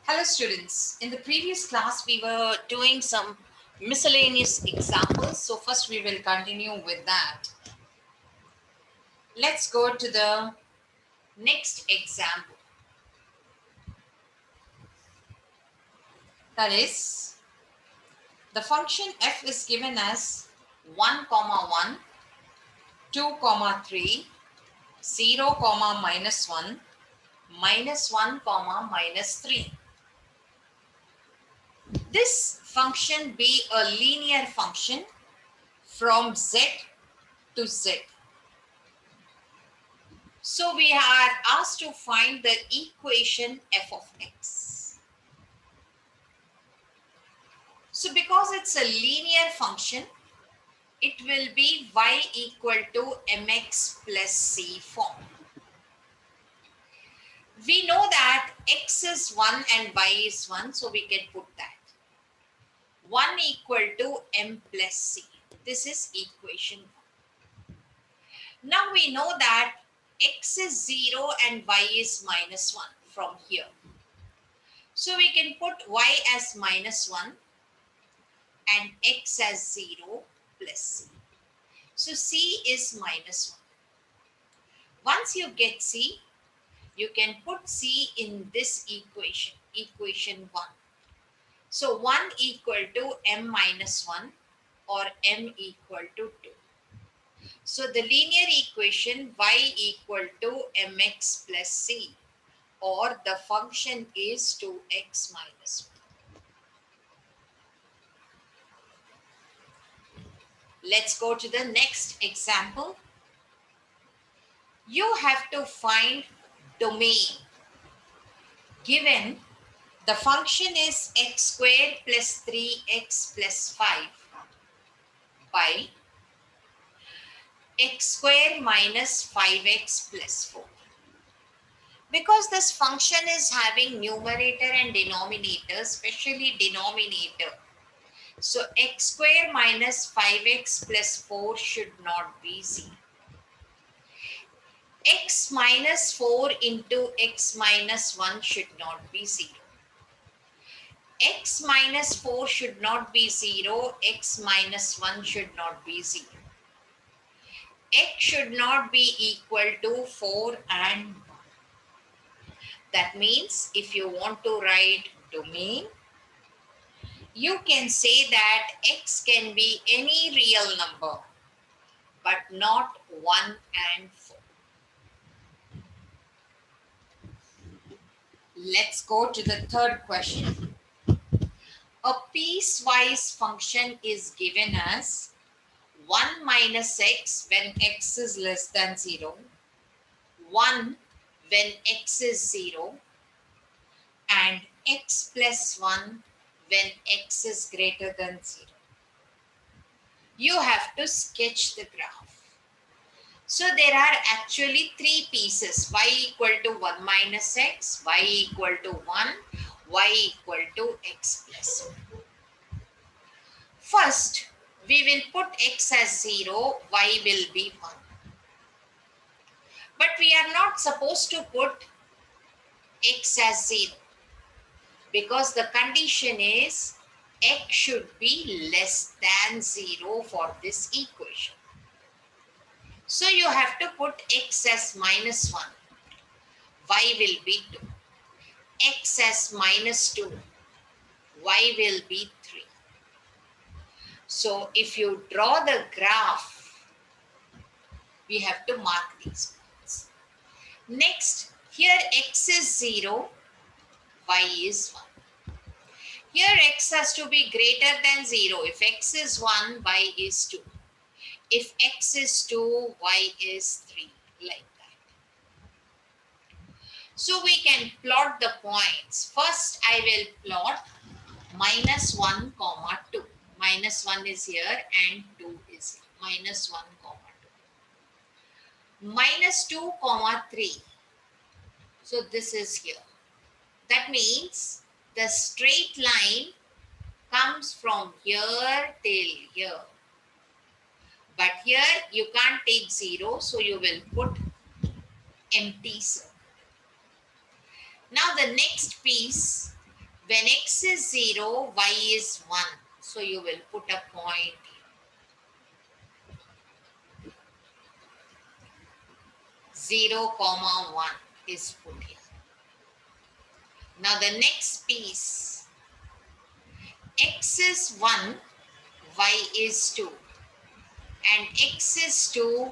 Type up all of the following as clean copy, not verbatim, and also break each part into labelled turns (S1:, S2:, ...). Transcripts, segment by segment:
S1: Hello students, in the previous class we were doing some miscellaneous examples. So first we will continue with that. Let's go to the next example. That is, the function f is given as 1, 1, 2, 3, 0, minus 1, minus 1, minus 3. This function be a linear function from z to z. So we are asked to find the equation f of x. So because it's a linear function, it will be y equal to mx plus c form. We know that x is 1 and y is 1, so we can put that. 1 equal to m plus c. This is equation 1. Now we know that x is 0 and y is minus 1 from here. So we can put y as minus 1 and x as 0 plus c. So c is minus 1. Once you get c, you can put c in this equation, equation 1. So 1 equal to m minus 1 or m equal to 2. So the linear equation y equal to mx plus c, or the function is 2x minus 1. Let's go to the next example. You have to find domain. Given the function is x squared plus 3x plus 5 by x squared minus 5x plus 4. Because this function is having numerator and denominator, especially denominator, so x squared minus 5x plus 4 should not be 0. X minus 4 into x minus 1 should not be 0. X minus 4 should not be 0. X minus 1 should not be 0. X should not be equal to 4 and 1. That means if you want to write domain, you can say that x can be any real number, but not 1 and 4. Let's go to the third question. A piecewise function is given as 1 minus x when x is less than 0, 1 when x is 0, and x plus 1 when x is greater than 0. You have to sketch the graph. So there are actually three pieces: y equal to 1 minus x, y equal to 1, y equal to x plus 1. First, we will put x as 0, y will be 1. But we are not supposed to put x as 0, because the condition is x should be less than 0 for this equation. So you have to put x as minus 1, y will be 2. X as minus 2, y will be 3. So if you draw the graph, we have to mark these points. Next, here x is 0, y is 1. Here x has to be greater than 0. If x is 1, y is 2. If x is 2, y is 3, like that. So we can plot the points. First, I will plot minus 1, 2. Minus 1 is here and 2 is here. Minus 1, 2. Minus 2, 3. So this is here. That means the straight line comes from here till here. But here you can't take 0, so you will put empty circle. Now the next piece, When x is 0, y is 1. So you will put a point. 0, comma 1 is put here. Now the next piece, x is 1, y is 2. And x is 2,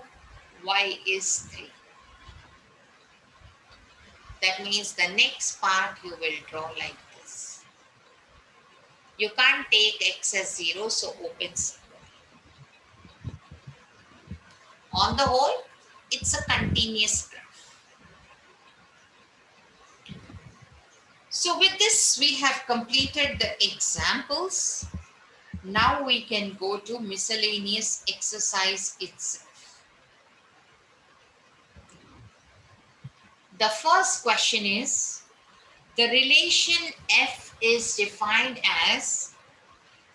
S1: y is 3. That means the next part you will draw like this. You can't take x as 0, so open symbol. On the whole, it's a continuous graph. So with this, we have completed the examples. Now we can go to miscellaneous exercise itself. The first question is, the relation f is defined as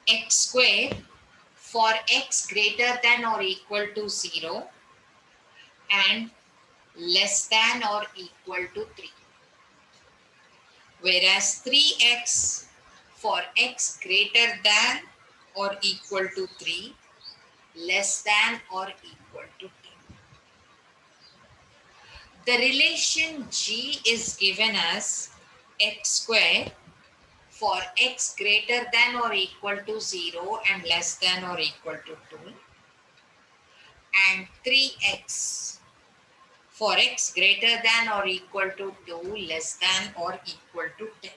S1: x squared for x greater than or equal to 0 and less than or equal to 3. Whereas 3x for x greater than or equal to 3, less than or equal to 10. The relation G is given as x squared for x greater than or equal to 0 and less than or equal to 2, and 3x for x greater than or equal to 2, less than or equal to 10.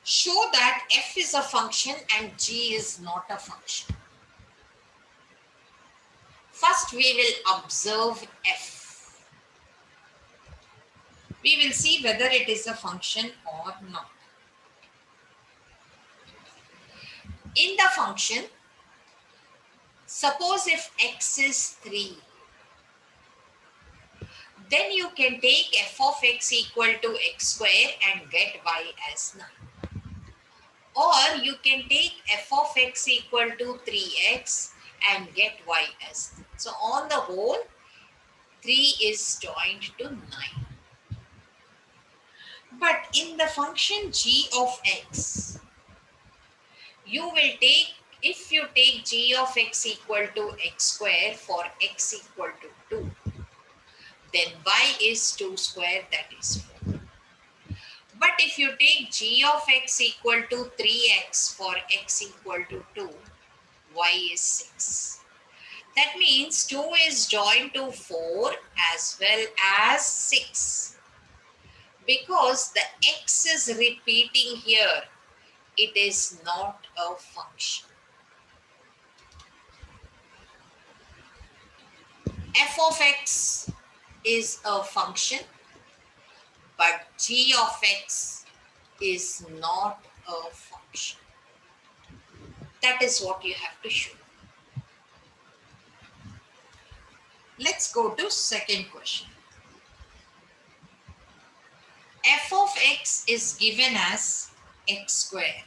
S1: Show that f is a function and g is not a function. First, we will observe f. We will see whether it is a function or not. In the function, suppose if x is 3, then you can take f of x equal to x square and get y as 9. Or you can take f of x equal to 3x and get y as 3. So on the whole, 3 is joined to 9. But in the function g of x, you will take, if you take g of x equal to x square for x equal to 2, then y is 2 square, that is 4. But if you take g of x equal to 3x for x equal to 2, y is 6. That means 2 is joined to 4 as well as 6. Because the x is repeating here, it is not a function. F of x is a function, but g of x is not a function. That is what you have to show. Let's go to second question. F of x is given as x square.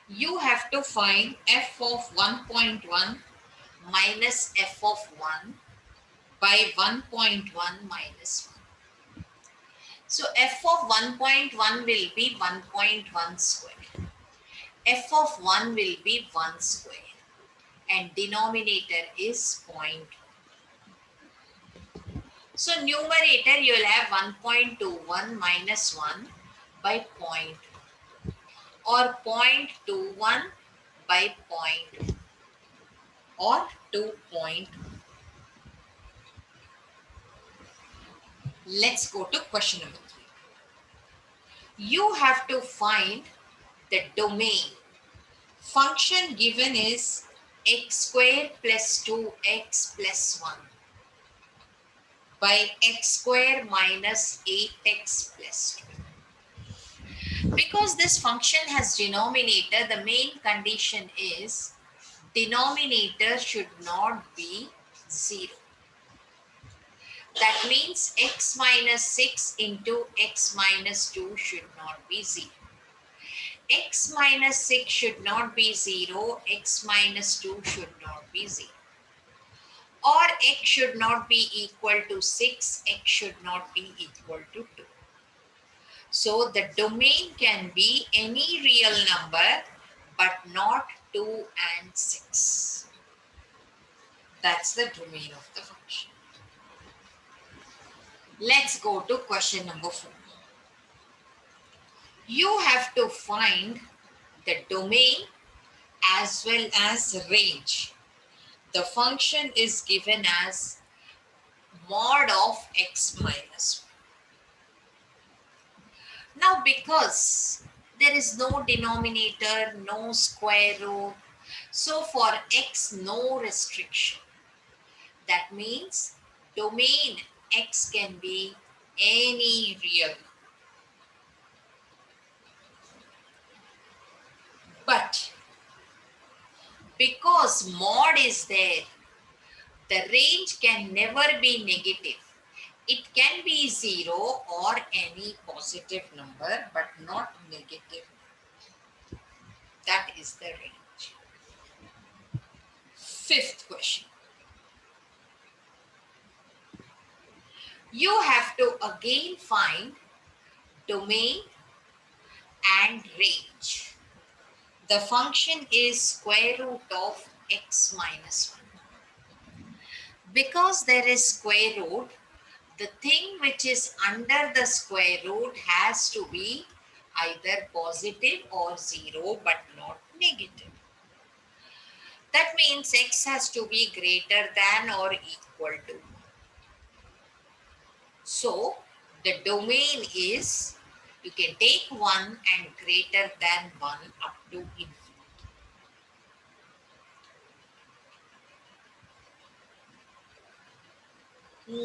S1: You have to find f of 1.1 minus f of 1 by 1.1 minus 1. So f of 1.1 will be 1.1 square. F of 1 will be 1 square. And denominator is 0.1. So numerator you will have 1.21 minus 1 by 0.1 or 0.21 by 0.1 or 2.1. Let's go to question number 3. You have to find the domain. Function given is x squared plus 2x plus 1 by x squared minus 8x plus 2. Because this function has denominator, the main condition is denominator should not be 0. That means x minus 6 into x minus 2 should not be 0. X minus 6 should not be 0, x minus 2 should not be 0. or x should not be equal to 6, x should not be equal to 2. So the domain can be any real number but not 2 and 6. That's the domain of the function. Let's go to question number 4. You have to find the domain as well as range. The function is given as mod of x minus 1. Now, because there is no denominator, no square root, so for x, no restriction. That means domain x can be any real number. But because mod is there, the range can never be negative. It can be 0 or any positive number, but not negative. That is the range. Fifth question. You have to again find domain and range. The function is square root of x minus 1. Because there is square root, the thing which is under the square root has to be either positive or 0 but not negative. That means x has to be greater than or equal to. So the domain is, you can take 1 and greater than 1 up to infinity.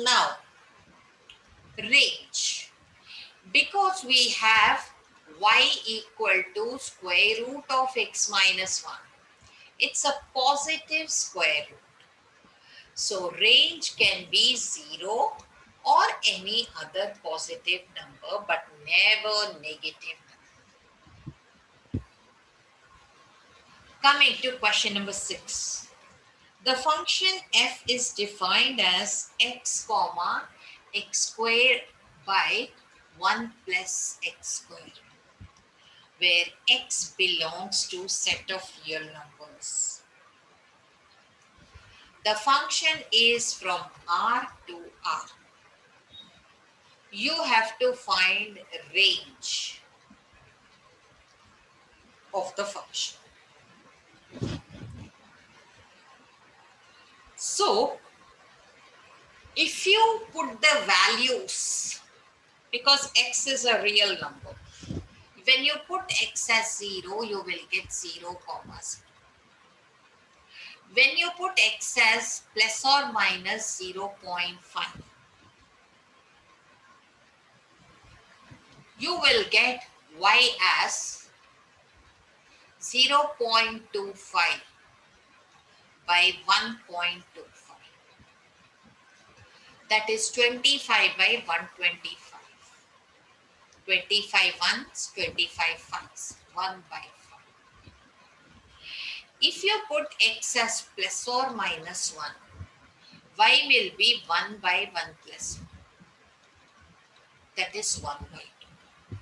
S1: Now, range. Because we have y equal to square root of x minus 1. It's a positive square root. So range can be 0 or any other positive number, but never negative. Coming to question number 6. The function f is defined as x comma x squared by 1 plus x squared, where x belongs to set of real numbers. The function is from R to R. You have to find range of the function. So, if you put the values, because x is a real number, when you put x as 0, you will get 0, 0. When you put x as plus or minus 0.5, you will get y as 0.25 by 1.25. That is 25 by 125. 25 ones, 25 fives, 1 by 5. If you put x as plus or minus 1, y will be 1 by 1 plus 1. That is 1 by 2.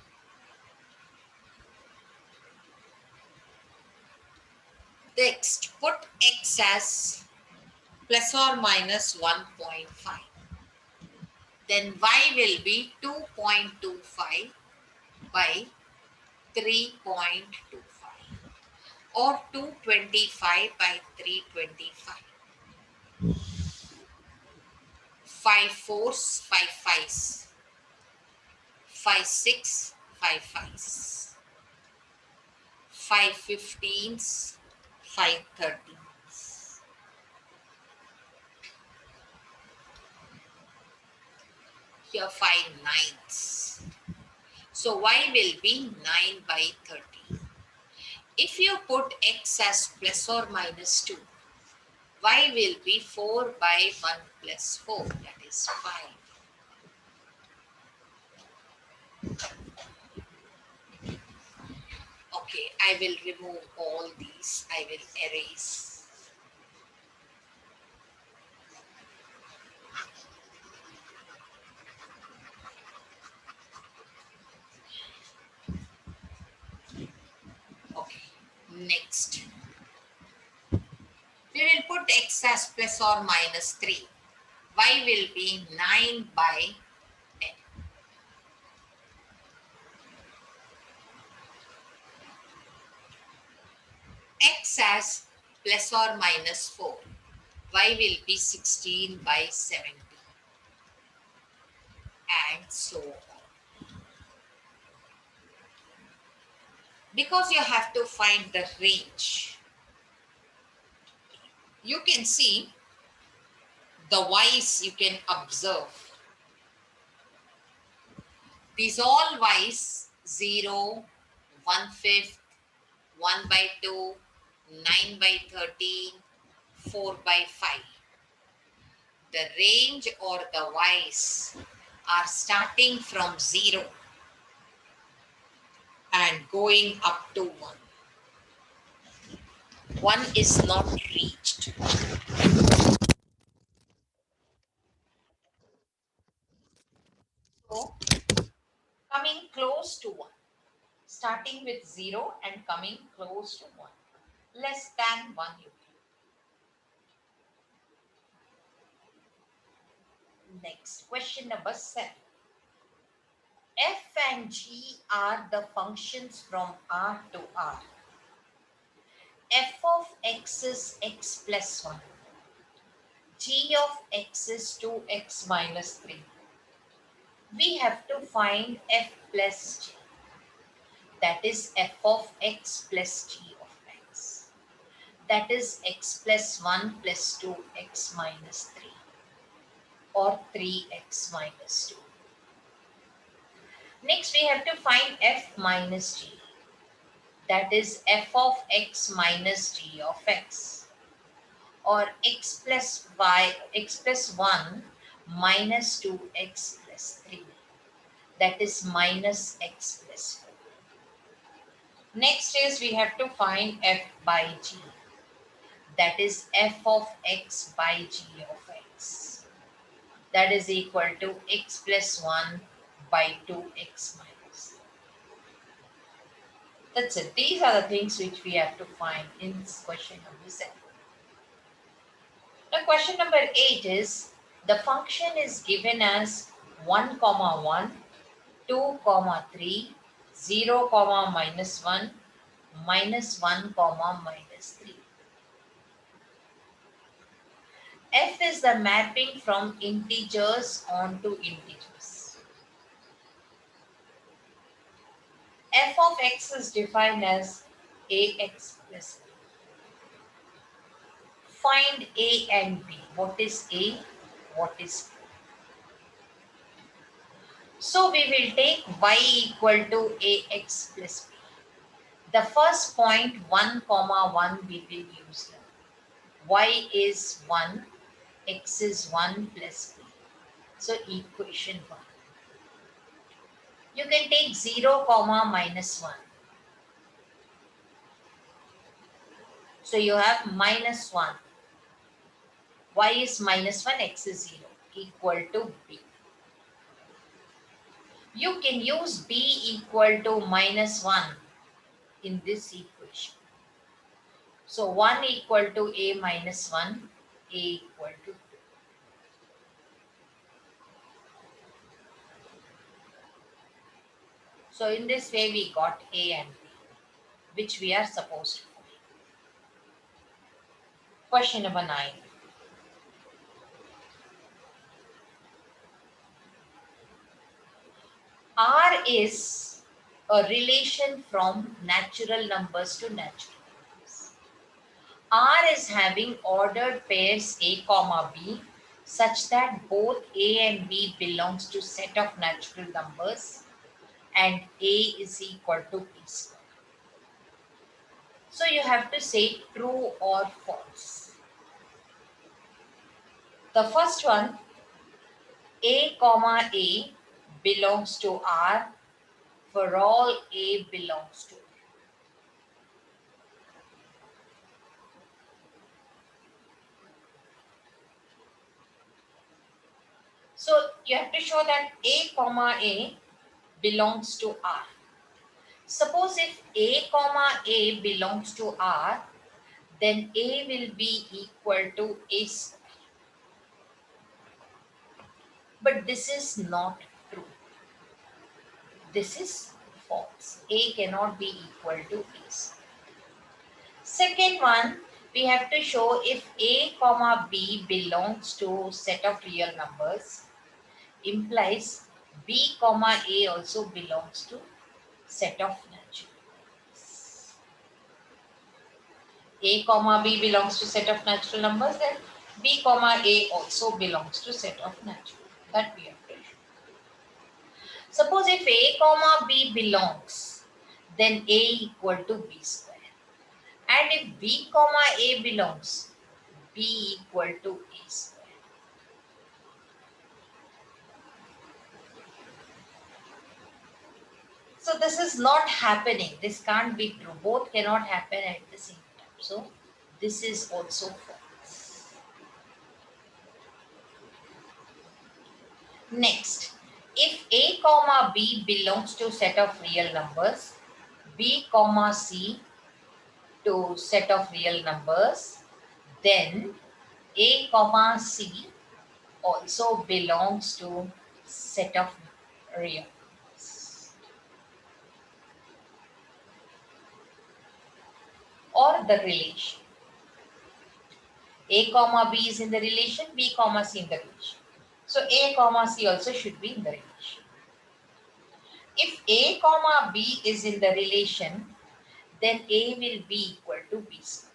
S1: Next, put x as plus or minus 1.5. Then y will be 2.25 by 3.25 or 225 by 325. 5 fours, 5 fives. 5 6, 5 5s. 5 15s, 5 13s. Here 5 9s. So y will be 9 by 13. If you put x as plus or minus 2, y will be 4 by 1 plus 4, that is 5. Okay, I will remove all these. I will erase. x as plus or minus 3. Y will be 9 by 10. X as plus or minus 4. Y will be 16 by 70. And so on. Because you have to find the range. You can see the y's you can observe. These all y's 0, 1/5, 1 by 2, 9 by 13, 4 by 5. The range or the y's are starting from 0 and going up to 1. 1 is not reached. So, coming close to 1. Starting with 0 and coming close to 1. Less than 1 you can. Next, question number 7. F and G are the functions from R to R. F of x is x plus 1. G of x is 2x minus 3. We have to find f plus g. That is f of x plus g of x. That is x plus 1 plus 2x minus 3. Or 3x minus 2. Next, we have to find f minus g. That is f of x minus g of x. Or x plus 1 minus 2x plus 3. That is minus x plus 4. Next is we have to find f by g. That is f of x by g of x. That is equal to x plus 1 by 2x minus. That's it. These are the things which we have to find in this question number 7. Now question number 8 is, the function is given as 1, 1, 2, 3, 0, minus 1, minus 1, minus 3. F is the mapping from integers onto integers. F of x is defined as ax plus b. Find a and b. What is a? What is b? So we will take y equal to ax plus b. The first point 1, 1 we will use here. Y is 1, x is 1 plus b. So equation 1. You can take 0, minus 1. So you have minus 1. Y is minus 1, x is 0, equal to b. You can use b equal to minus 1 in this equation. So 1 equal to a minus 1, a equal to 2. So in this way we got a and b, which we are supposed to find. Question number 9. R is a relation from natural numbers to natural numbers. R is having ordered pairs a, b such that both a and b belongs to set of natural numbers and a is equal to b square. So you have to say true or false. The first one, a belongs to R for all a belongs to. So you have to show that a belongs to R. Suppose if a belongs to R, then A will be equal to A square. But this is not true. This is false. A cannot be equal to A square. Second one, we have to show if A comma B belongs to set of real numbers, implies B comma A also belongs to set of natural numbers. A comma B belongs to set of natural numbers, then B comma A also belongs to set of natural. That we have to show. Suppose if A comma B belongs, then A equal to B square. And if B comma A belongs, B equal to A square. So this is not happening. This can't be true. Both cannot happen at the same time. So this is also false. Next, if A comma B belongs to set of real numbers, B comma C to set of real numbers, then A comma C also belongs to set of real numbers. Or the relation. A comma B is in the relation, B comma C in the relation. So A comma C also should be in the relation. If A comma B is in the relation, then A will be equal to B square.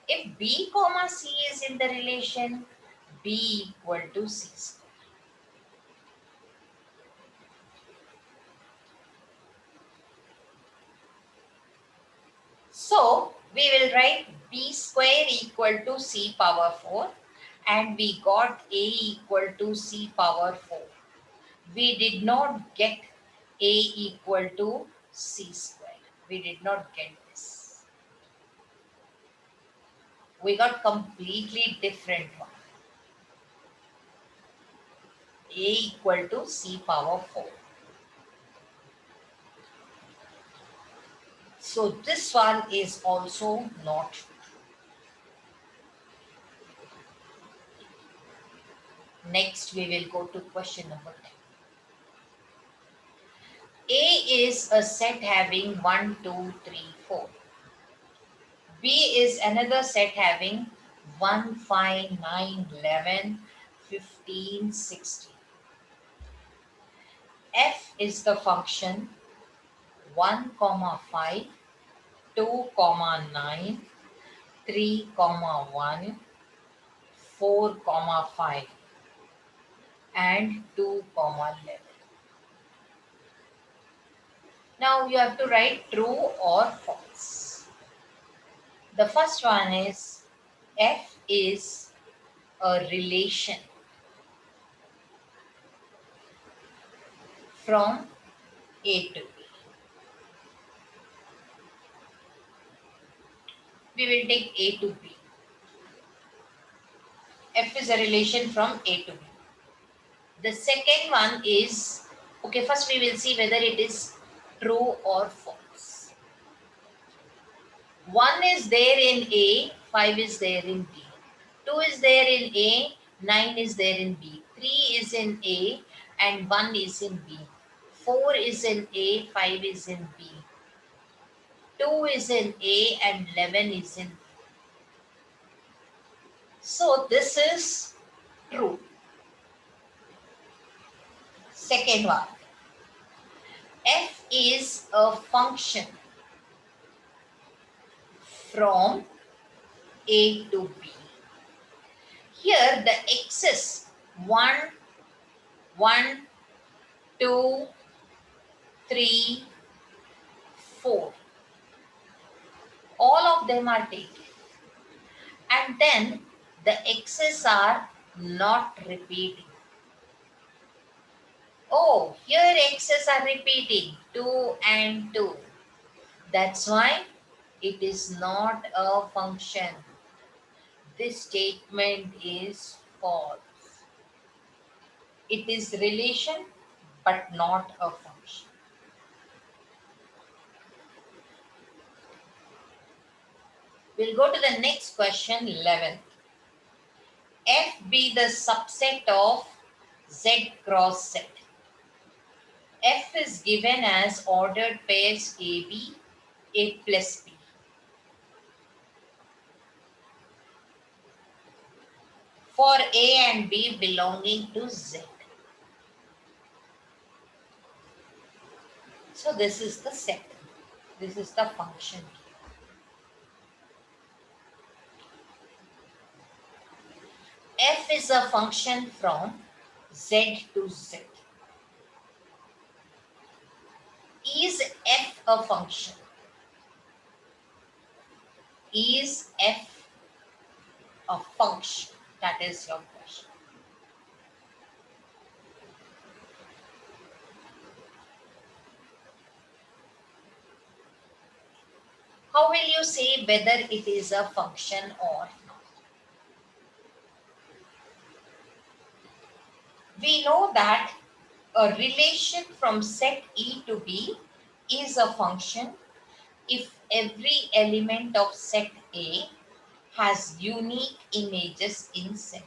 S1: If B comma C is in the relation, B equal to C square. So we will write B square equal to C power 4 and we got A equal to C power 4. We did not get A equal to C square. We did not get this. We got completely different one. A equal to C power 4. So this one is also not true. Next, we will go to question number 10. A is a set having 1, 2, 3, 4. B is another set having 1, 5, 9, 11, 15, 16. F is the function 1, 5, 2, 9, 3, 1, 4, 5, and 2, 11. Now you have to write true or false. The first one is F is a relation from A to B. We will take A to B. F is a relation from A to B. The second one is, okay, first we will see whether it is true or false. 1 is there in A, 5 is there in B. 2 is there in A, 9 is there in B. 3 is in A and 1 is in B. 4 is in A, 5 is in B. 2 is in A and 11 is in B. So this is true. Second one. F is a function from A to B. Here the x's 1, 1, 2, 3, 4. All of them are taken. And then the x's are not repeating. Oh, here x's are repeating 2 and 2. That's why it is not a function. This statement is false. It is relation but not a function. We'll go to the next question, 11th. F be the subset of Z cross Z. F is given as ordered pairs AB, A plus B. For A and B belonging to Z. So this is the set. This is the function. F is a function from Z to Z. Is F a function? Is F a function? That is your question. How will you say whether it is a function or not? We know that a relation from set E to B is a function if every element of set A has unique images in set.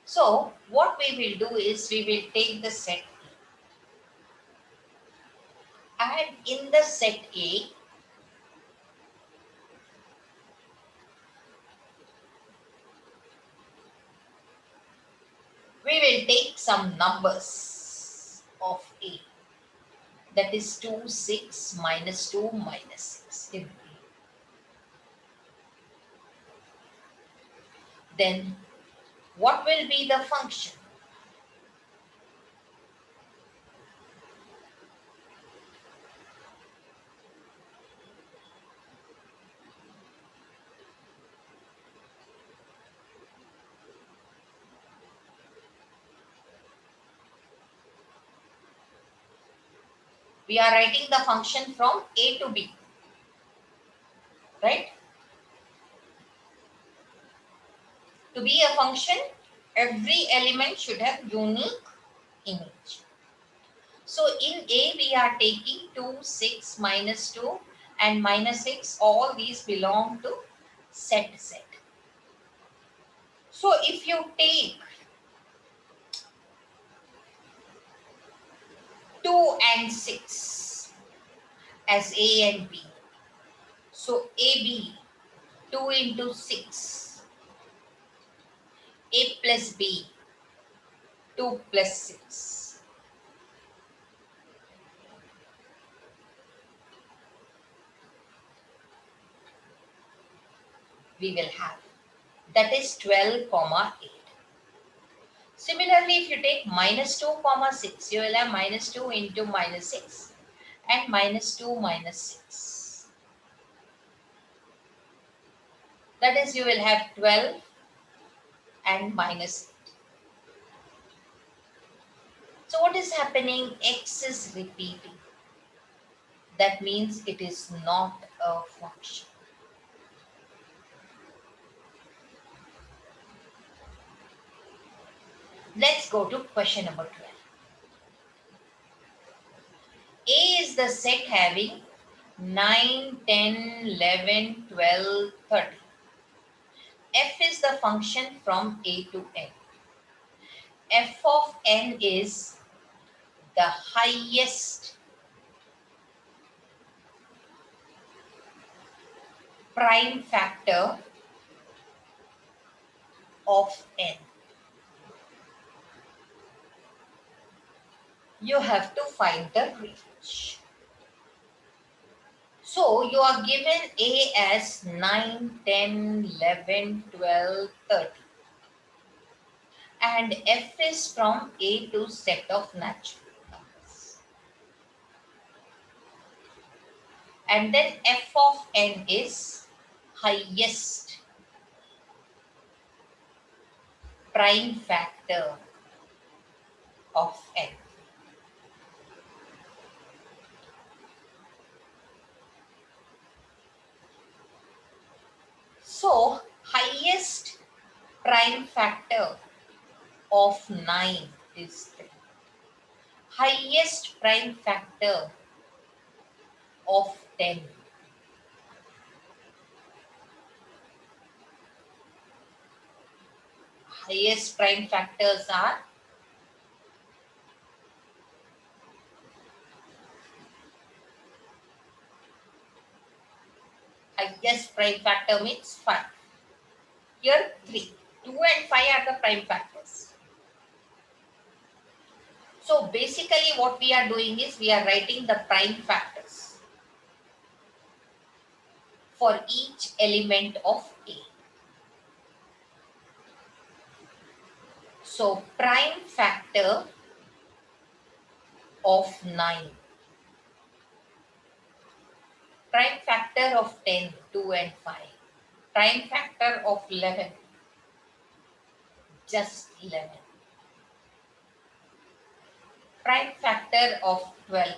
S1: So what we will do is we will take the set A, and in the set A, we will take some numbers of A. That is 2, 6, minus 2, minus 6 in A. Then what will be the function? We are writing the function from A to B, right? To be a function, every element should have unique image. So in A, we are taking 2, 6, minus 2 and minus 6. All these belong to set Z. So if you take 2 and 6 as A and B, so AB, 2 into 6, A plus B, 2 plus 6. We will have. That is 12, 8. Similarly, if you take minus 2, 6, you will have minus 2 into minus 6 and minus 2, minus 6. That is, you will have 12 and minus 8. So what is happening? X is repeating. That means it is not a function. Let's go to question number 12. A is the set having 9, 10, 11, 12, 13. F is the function from A to N. F of N is the highest prime factor of N. You have to find the range. So you are given A as 9, 10, 11, 12, 13. And F is from A to set of natural numbers. And then F of N is highest prime factor of N. So highest prime factor of 9 is 3. Highest prime factor of 10. Highest prime factors are highest prime factor means 5. Here 3. 2 and 5 are the prime factors. So basically what we are doing is we are writing the prime factors for each element of A. So prime factor of 9, prime factor of 10, 2 and 5, prime factor of 11, just 11, prime factor of 12,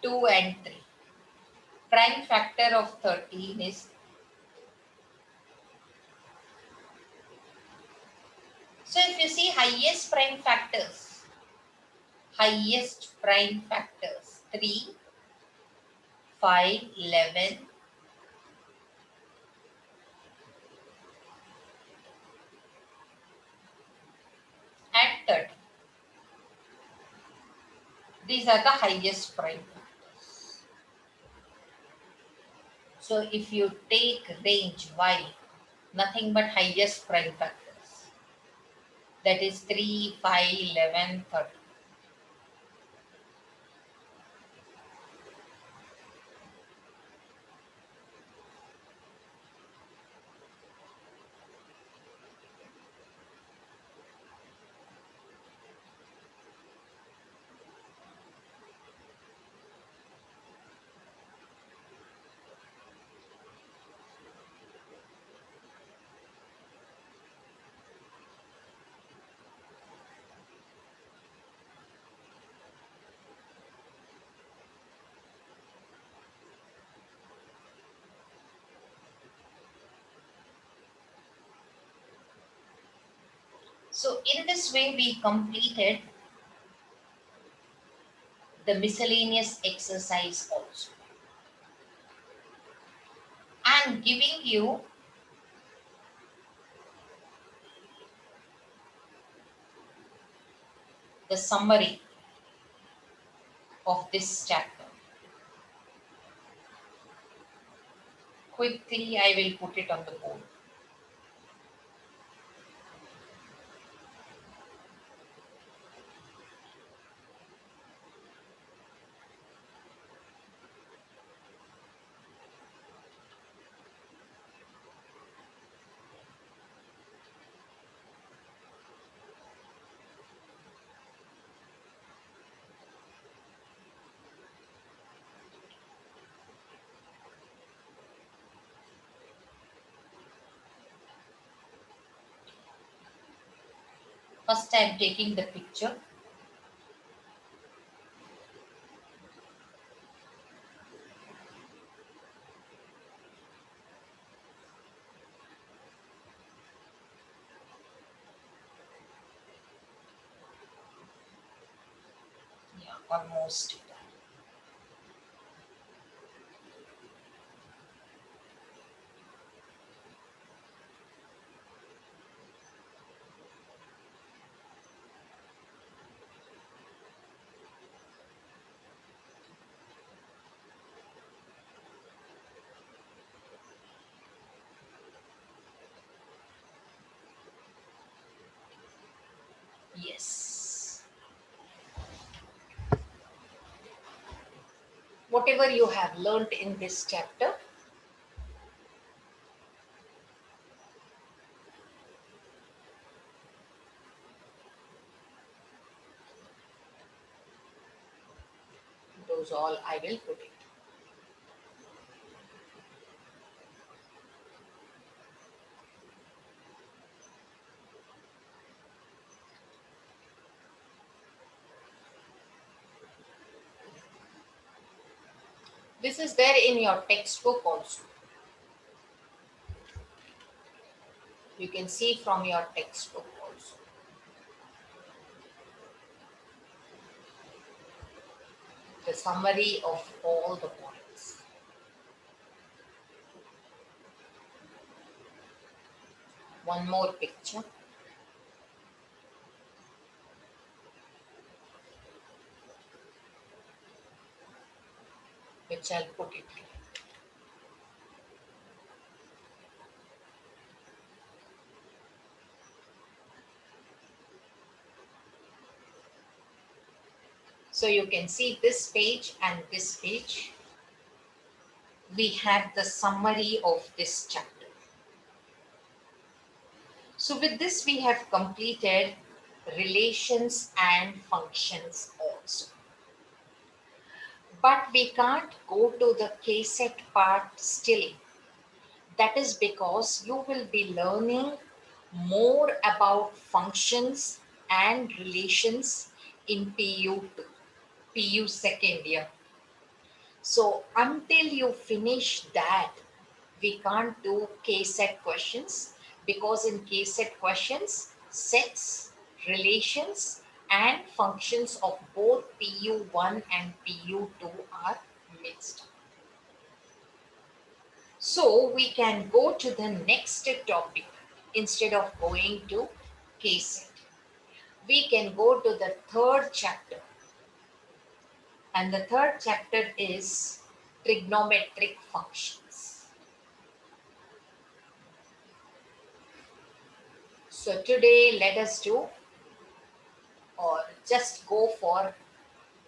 S1: 2 and 3, prime factor of 13 is, so if you see highest prime factors 3, 5, 11 and 30. These are the highest prime factors. So if you take range Y, nothing but highest prime factors. That is 3, 5, 11, 30. So in this way we completed the miscellaneous exercise also. And giving you the summary of this chapter. Quickly I will put it on the board. First I am taking the picture. Yeah, almost done. Yes. Whatever you have learnt in this chapter, those all I will put it. This is there in your textbook also. You can see from your textbook also. the summary of all the points. One more picture. Which I'll put it here. So you can see this page and this page. We have the summary of this chapter. So with this we have completed relations and functions also. But we can't go to the case-set part still. That is because you will be learning more about functions and relations in PU2, PU second year. So until you finish that, we can't do case-set questions because in case-set questions, sets, relations, and functions of both PU1 and PU2 are mixed. So we can go to the next topic instead of going to case-set. We can go to the third chapter. And the third chapter is trigonometric functions. So today let us do or just go for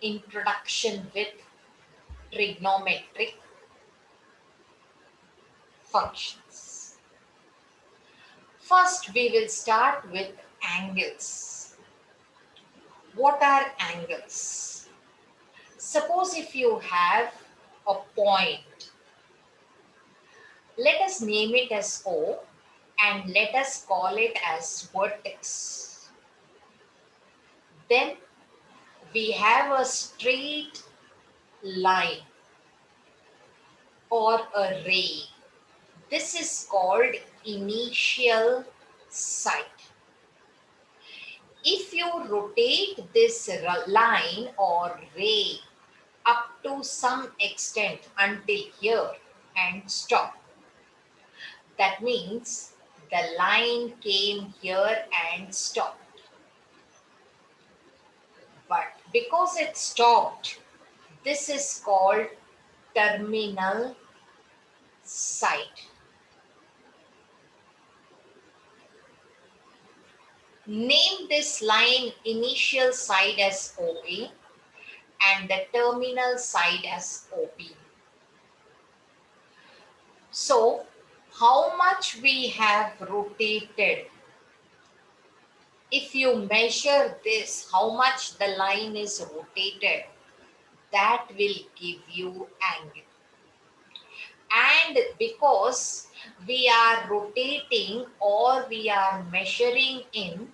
S1: introduction with trigonometric functions. First we will start with angles. What are angles? Suppose if you have a point, let us name it as O and let us call it as vertex. Then we have a straight line or a ray. This is called initial site. If you rotate this line or ray up to some extent until here and stop, that means the line came here and stopped. But because it stopped, this is called terminal site. Name this line initial side as OA and the terminal side as OB. So, how much we have rotated? If you measure this, how much the line is rotated, that will give you angle. And because we are rotating or we are measuring in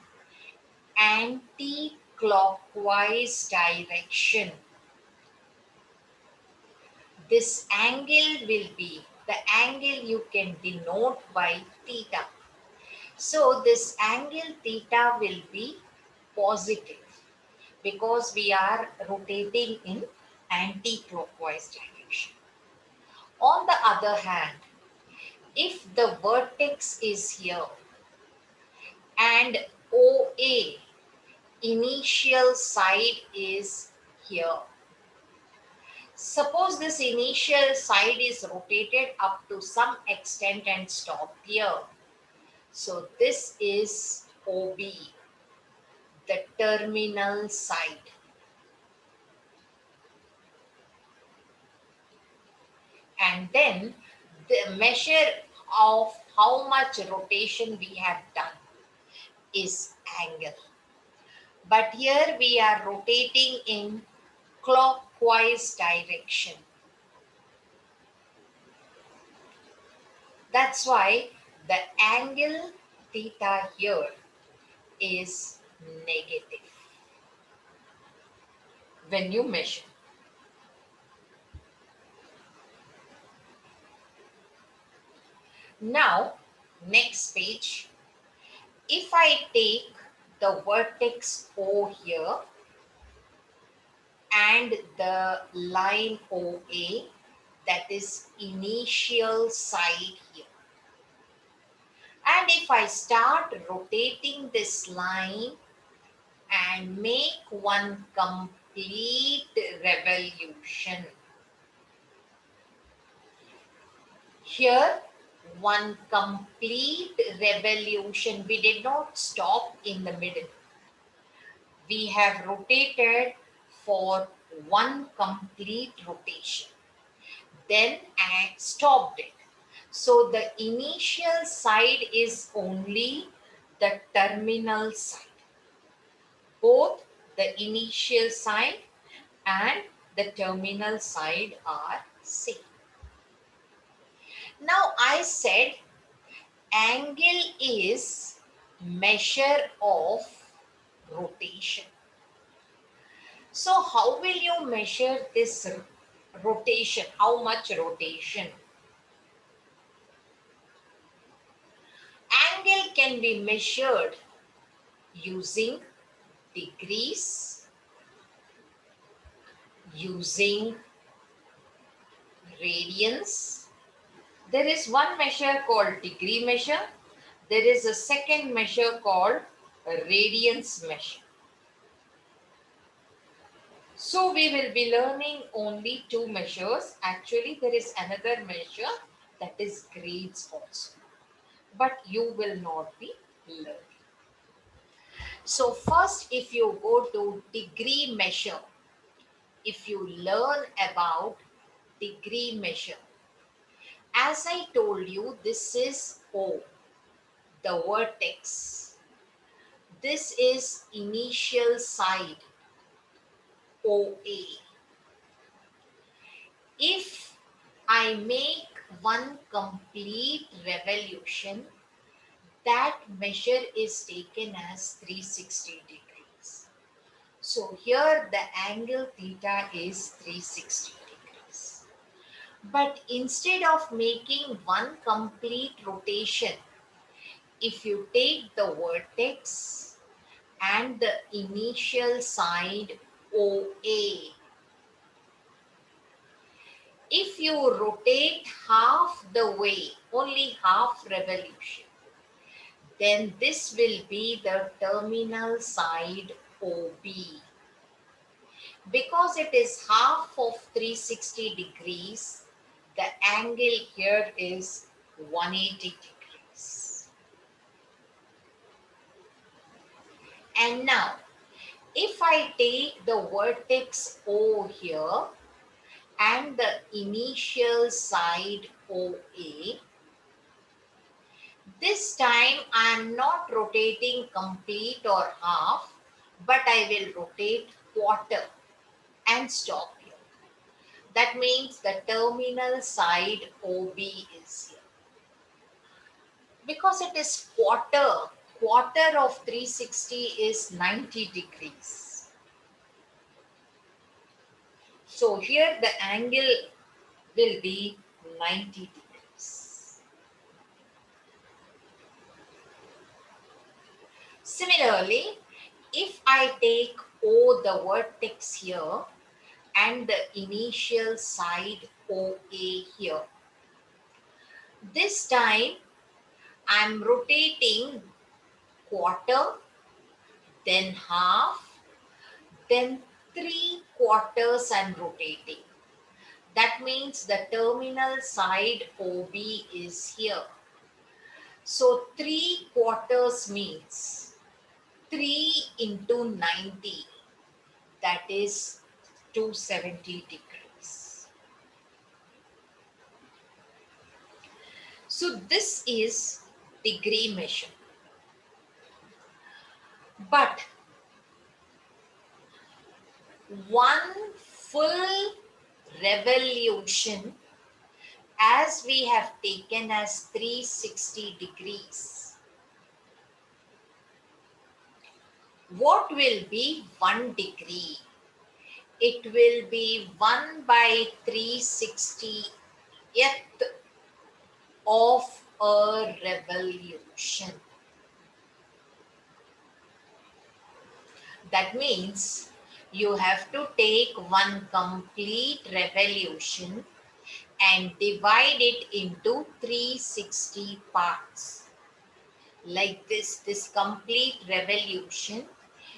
S1: anti-clockwise direction, this angle will be, the angle you can denote by theta. So this angle theta will be positive because we are rotating in anti-clockwise direction. On the other hand, if the vertex is here and OA initial side is here. Suppose this initial side is rotated up to some extent and stop here. So this is OB, the terminal side. And then the measure of how much rotation we have done is angle. But here we are rotating in clockwise direction. That's why the angle theta here is negative when you measure. Now, next page. If I take the vertex O here and the line OA, that is initial side here. And if I start rotating this line and make one complete revolution, here one complete revolution, we did not stop in the middle. We have rotated for one complete rotation. Then I stopped it. So the initial side is only the terminal side. Both the initial side and the terminal side are same. Now I said angle is measure of rotation. So how will you measure this rotation? How much rotation? Angle can be measured using degrees, using radians. There is one measure called degree measure. There is a second measure called radians measure. So we will be learning only two measures. Actually, there is another measure, that is grades also. But you will not be learning. So first, if you go to degree measure, if you learn about degree measure, as I told you, this is O, the vertex. This is initial side, OA. If I make one complete revolution, that measure is taken as 360 degrees. So here the angle theta is 360 degrees. But instead of making one complete rotation, if you take the vertex and the initial side OA, if you rotate half the way, only half revolution, then this will be the terminal side OB. Because it is half of 360 degrees, the angle here is 180 degrees. And now, if I take the vertex O here and the initial side OA, this time I am not rotating complete or half, but I will rotate quarter and stop here. That means the terminal side OB is here. Because it is quarter of 360 is 90 degrees. So here the angle will be 90 degrees. Similarly, if I take O, the vertex here, and the initial side OA here, this time I am rotating quarter, then half, then 3/4 and rotating. That means the terminal side OB is here. So 3/4 means 3 into 90, that is 270 degrees. So this is degree measure. But one full revolution, as we have taken as 360 degrees, what will be 1 degree? It will be 1 by 360th of a revolution. That means You have to take one complete revolution and divide it into 360 parts. Like this complete revolution,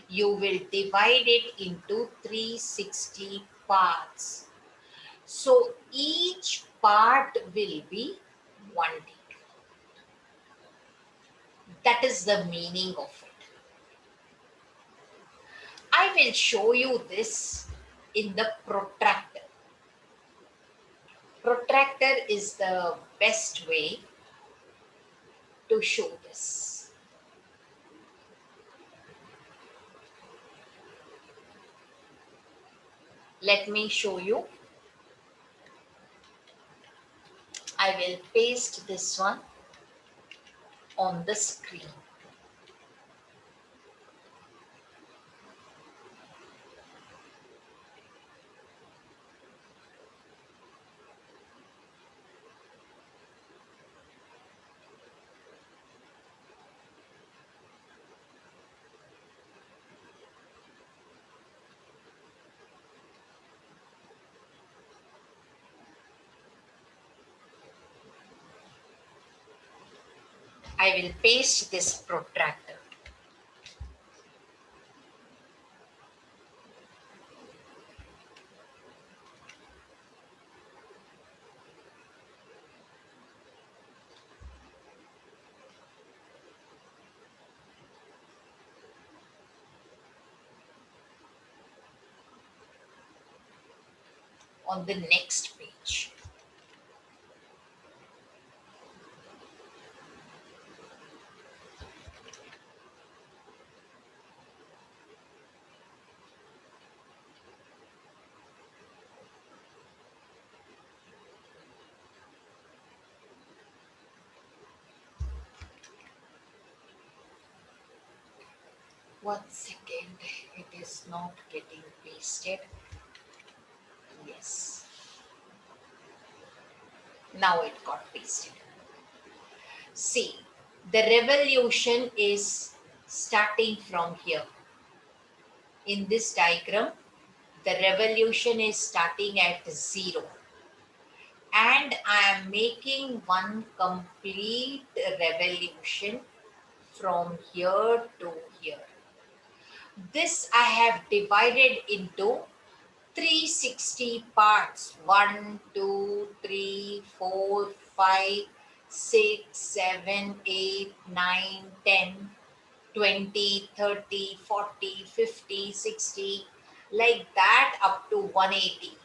S1: you will divide it into 360 parts. So each part will be 1D. That is the meaning of it. I will show you this in the protractor. Protractor is the best way to show this. Let me show you. I will paste this one on the screen. I will paste this protractor. On the next page. One second, it is not getting pasted. Yes. Now it got pasted. See, the revolution is starting from here. In this diagram, the revolution is starting at 0. And I am making one complete revolution from here to here. This I have divided into 360 parts. 1, 2, 3, 4, 5, 6, 7, 8, 9, 10, 20, 30, 40, 50, 60, like that up to 180.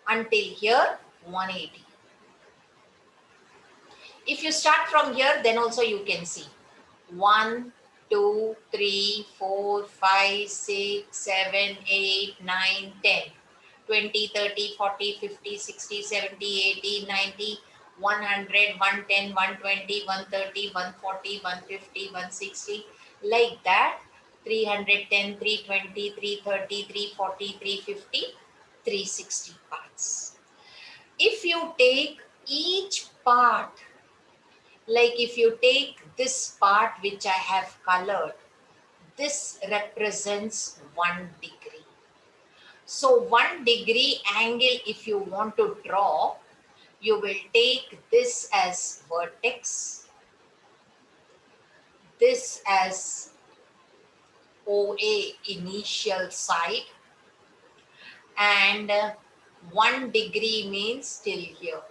S1: Until here, 180. If you start from here, then also you can see 1, 2, 3, 4, 5, 6, 7, 8, 9, 10, 20, 30, 40, 50, 60, 70, 80, 90, 100, 110, 120, 130, 140, 150, 160, like that, 310, 320, 330, 340, 350, 360 parts. If you take each part, like if you take this part which I have colored, this represents 1 degree. So 1 degree angle, if you want to draw, you will take this as vertex, this as OA, initial side, and 1 degree means till here.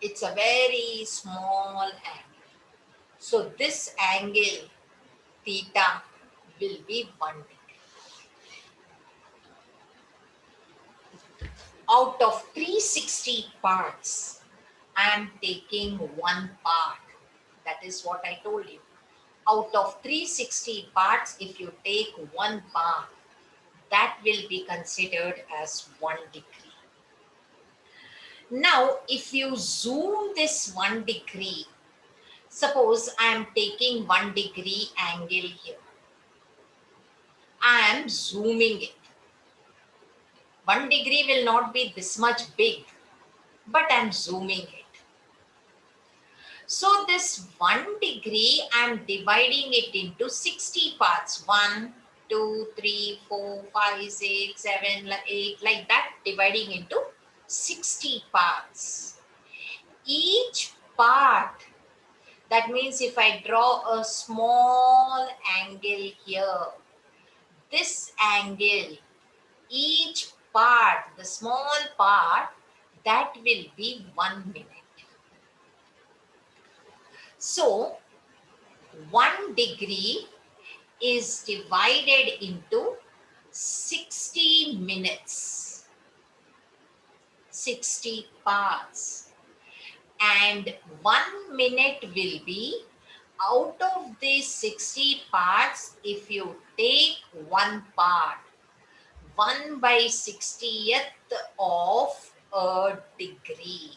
S1: It's a very small angle. So this angle theta will be 1 degree. Out of 360 parts, I am taking one part. That is what I told you. Out of 360 parts, if you take one part, that will be considered as 1 degree. Now, if you zoom this 1 degree, suppose I am taking 1 degree angle here. I am zooming it. 1 degree will not be this much big, but I'm zooming it. So this 1 degree, I'm dividing it into 60 parts. 1, 2, 3, 4, 5, 6, 7, 8, like that, dividing into 60 parts. Each part, that means if I draw a small angle here, this angle, each part, the small part, that will be 1 minute. So 1 degree is divided into 60 minutes, 60 parts. And 1 minute will be, out of these 60 parts, if you take one part, 1 by 60th of a degree,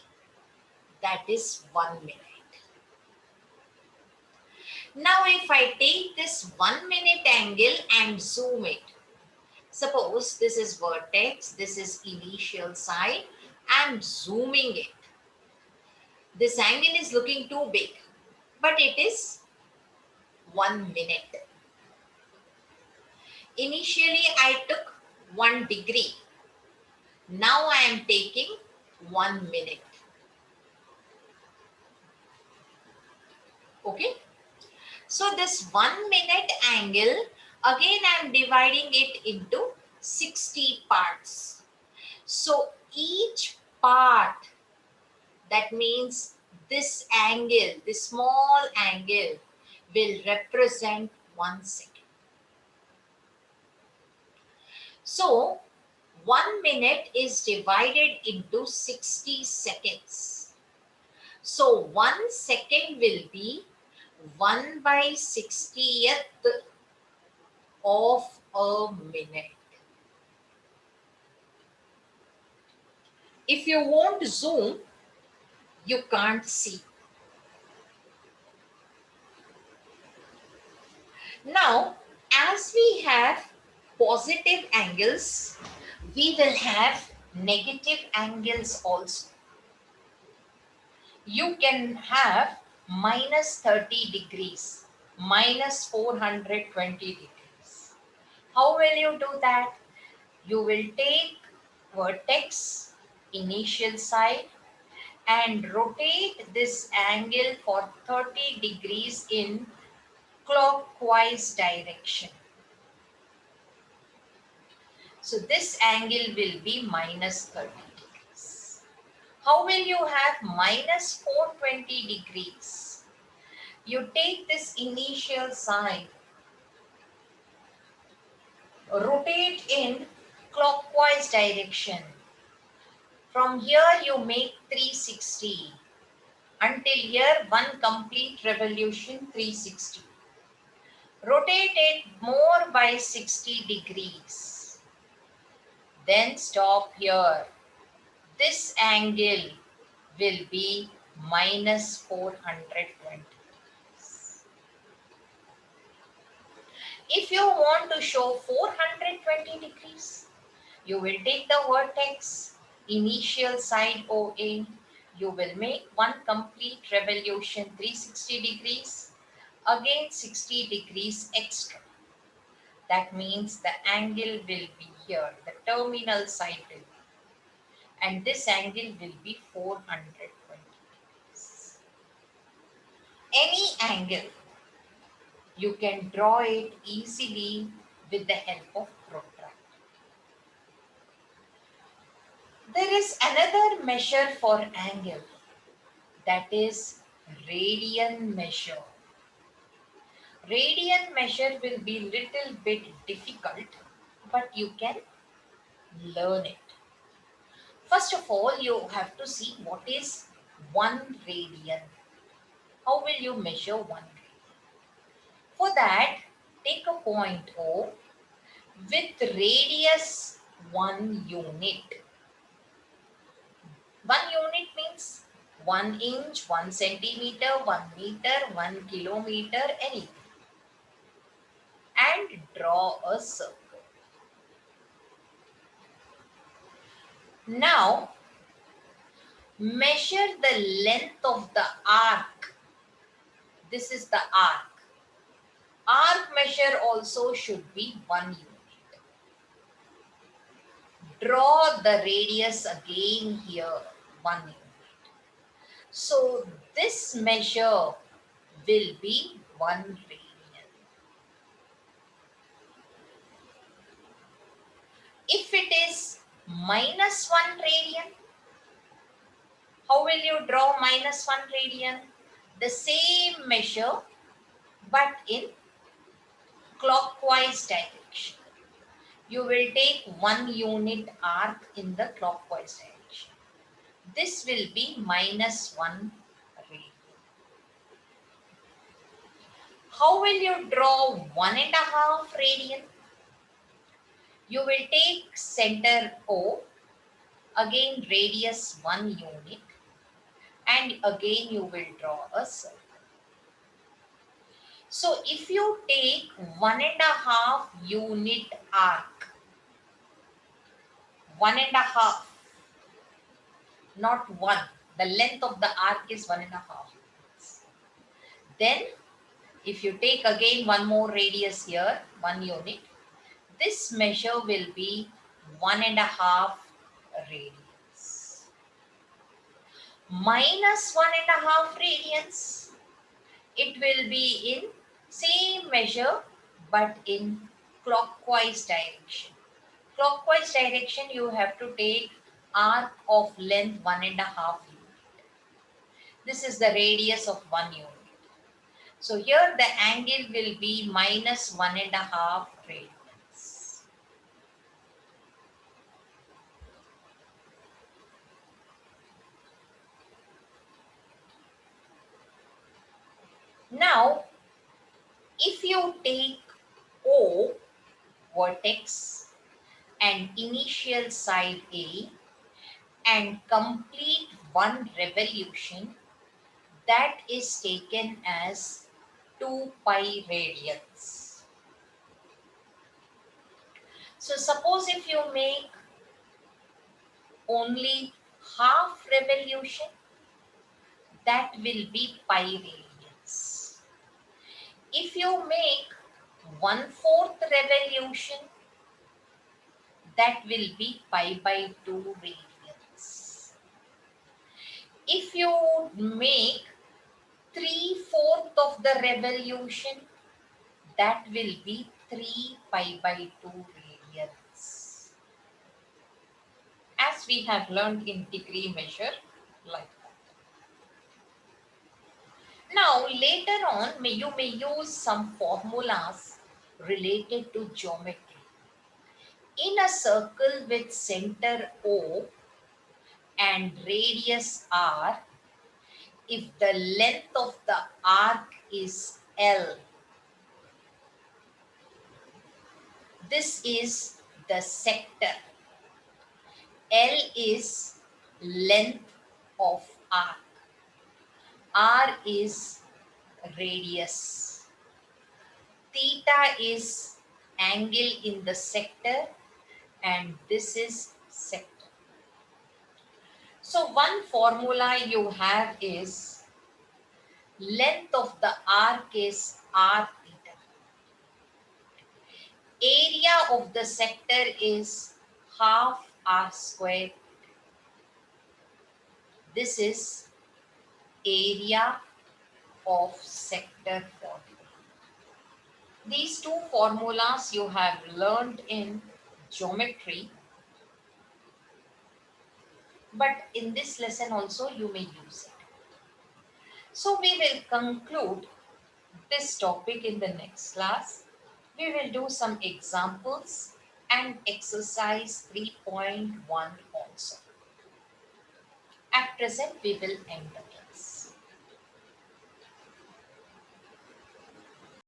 S1: that is 1 minute. Now, if I take this 1 minute angle and zoom it, suppose this is vertex, this is initial side, I'm zooming it. This angle is looking too big, but it is 1 minute. Initially, I took 1 degree. Now I am taking 1 minute. Okay. So this 1 minute angle, again I am dividing it into 60 parts. So each part, that means this angle, this small angle, will represent 1 second. So 1 minute is divided into 60 seconds. So 1 second will be 1 by 60th of a minute. If you won't zoom, you can't see. Now, as we have positive angles, we will have negative angles also. You can have minus 30 degrees, minus 420 degrees. How will you do that? You will take vertex, initial side, and rotate this angle for 30 degrees in clockwise direction. So this angle will be minus 30 degrees. How will you have minus 420 degrees? You take this initial side, rotate in clockwise direction. From here you make 360. Until here, one complete revolution, 360. Rotate it more by 60 degrees. Then stop here. This angle will be minus 420. If you want to show 420 degrees, you will take the vertex, initial side OA, you will make one complete revolution 360 degrees, again 60 degrees extra. That means the angle will be here, the terminal side will be, and this angle will be 420 degrees. Any angle, you can draw it easily with the help of protractor. There is another measure for angle, that is radian measure. Radian measure will be little bit difficult, but you can learn it. First of all, you have to see what is 1 radian. How will you measure 1 radian? For that, take a point O with radius 1 unit. 1 unit means 1 inch, 1 centimeter, 1 meter, 1 kilometer, anything. And draw a circle. Now, measure the length of the arc This is the arc. Arc measure also should be 1 unit. Draw the radius again here, 1 unit. So this measure will be 1 radian. If it is minus 1 radian, how will you draw minus 1 radian? The same measure but in clockwise direction. You will take 1 unit arc in the clockwise direction. This will be minus 1 radian. How will you draw 1.5 radian? You will take center O, again radius 1 unit, and again you will draw a circle. So if you take 1.5 unit arc, 1.5, not 1, the length of the arc is 1.5. Then if you take again one more radius here, 1 unit, this measure will be 1.5 radians. Minus 1.5 radians, it will be in same measure but in clockwise direction. Clockwise direction, you have to take arc of length 1.5 unit. This is the radius of 1 unit. So here the angle will be minus 1.5 radians. Now, if you take O vertex and initial side A and complete one revolution, that is taken as 2 pi radians. So suppose if you make only half revolution, that will be pi radians. If you make 1/4 revolution, that will be pi by 2 radians. If you make 3/4 of the revolution, that will be 3 pi by 2 radians. As we have learned in degree measure, like that. Now later on, you may use some formulas related to geometry. In a circle with center O and radius R, if the length of the arc is L, this is the sector. L is length of arc. R is radius. Theta is angle in the sector, and this is sector. So one formula you have is length of the arc is r theta. Area of the sector is half r square. This is area of sector formula. These two formulas you have learned in geometry, but in this lesson also you may use it. So we will conclude this topic in the next class. We will do some examples and exercise 3.1 also. At present, we will end the class.